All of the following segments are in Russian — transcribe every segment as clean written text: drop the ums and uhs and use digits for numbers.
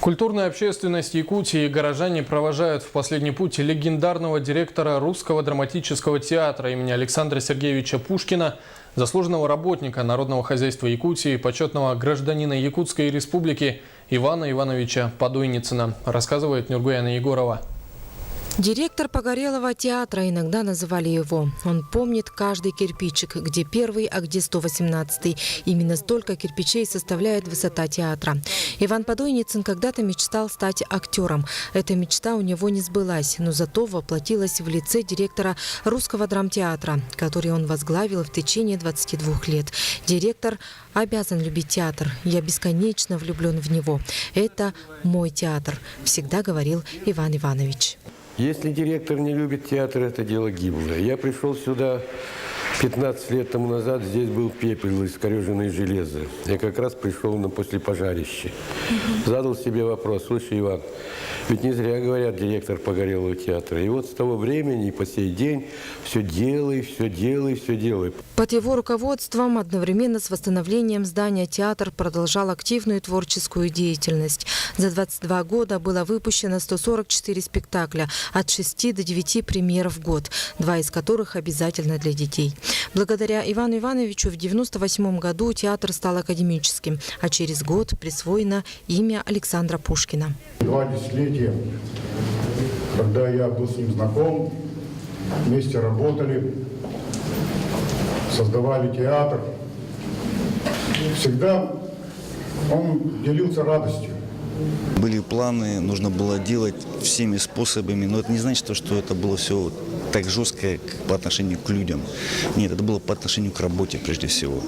Культурная общественность Якутии и горожане провожают в последний путь легендарного директора Русского драматического театра имени Александра Сергеевича Пушкина, заслуженного работника Народного хозяйства Якутии, почетного гражданина Якутской республики Ивана Ивановича Подойницына, рассказывает Нургуяна Егорова. Директор Погорелого театра, иногда называли его. Он помнит каждый кирпичик, где первый, а где 118-й. Именно столько кирпичей составляет высота театра. Иван Подойницын когда-то мечтал стать актером. Эта мечта у него не сбылась, но зато воплотилась в лице директора Русского драмтеатра, который он возглавил в течение 22 лет. Директор обязан любить театр. Я бесконечно влюблен в него. Это мой театр, всегда говорил Иван Иванович. Если директор не любит театр, это дело гиблое. Я пришел сюда 15 лет тому назад, здесь был пепел, искореженное железо. Я как раз пришел на послепожарище. Задал себе вопрос: слушай, Иван, ведь не зря говорят директор Погорелого театра. И вот с того времени и по сей день все делай, все делай, все делай. Под его руководством одновременно с восстановлением здания театр продолжал активную творческую деятельность. За 22 года было выпущено 144 спектакля, от 6 до 9 премьер в год, 2 из которых обязательно для детей. Благодаря Ивану Ивановичу в 1998 году театр стал академическим, а через год присвоено имя Александра Пушкина. 2 десятилетия, когда я был с ним знаком, вместе работали, создавали театр. Всегда он делился радостью. Были планы, нужно было делать всеми способами, но это не значит, что это было все так жестко по отношению к людям. Нет, это было по отношению к работе прежде всего.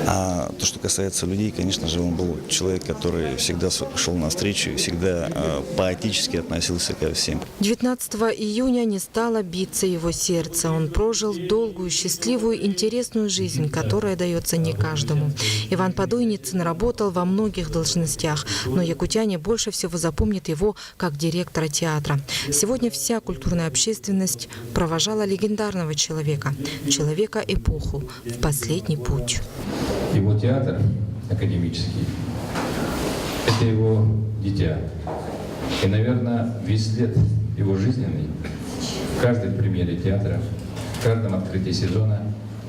А то, что касается людей, конечно же, он был человек, который всегда шел навстречу, всегда поэтически относился ко всем. 19 июня не стало биться его сердце. Он прожил долгую, счастливую, интересную жизнь, которая дается не каждому. Иван Подойницын работал во многих должностях, но якутяне больше всего запомнят его как директора театра. Сегодня вся культурная общественность провожала легендарного человека эпоху, в последний путь. Его театр академический – это его дитя. И, наверное, весь след его жизненный в каждой премьере театра, в каждом открытии сезона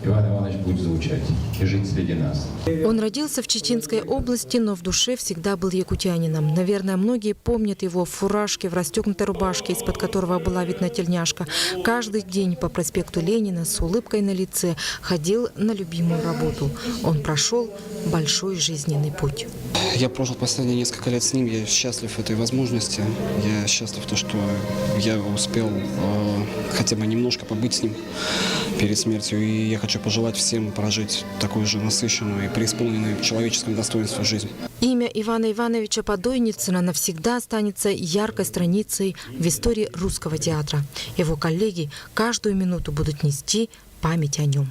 Иван Иванович будет звучать и жить среди нас. Он родился в Читинской области, но в душе всегда был якутянином. Наверное, многие помнят его в фуражке, в расстегнутой рубашке, из-под которого была видна тельняшка. Каждый день по проспекту Ленина с улыбкой на лице ходил на любимую работу. Он прошел большой жизненный путь. Я прожил последние несколько лет с ним. Я счастлив этой возможности. Я счастлив, что я успел хотя бы немножко побыть с ним перед смертью. И я хочу пожелать всем прожить такую же насыщенную и преисполненную человеческим достоинством жизнь. Имя Ивана Ивановича Подойницына навсегда останется яркой страницей в истории русского театра. Его коллеги каждую минуту будут нести память о нем.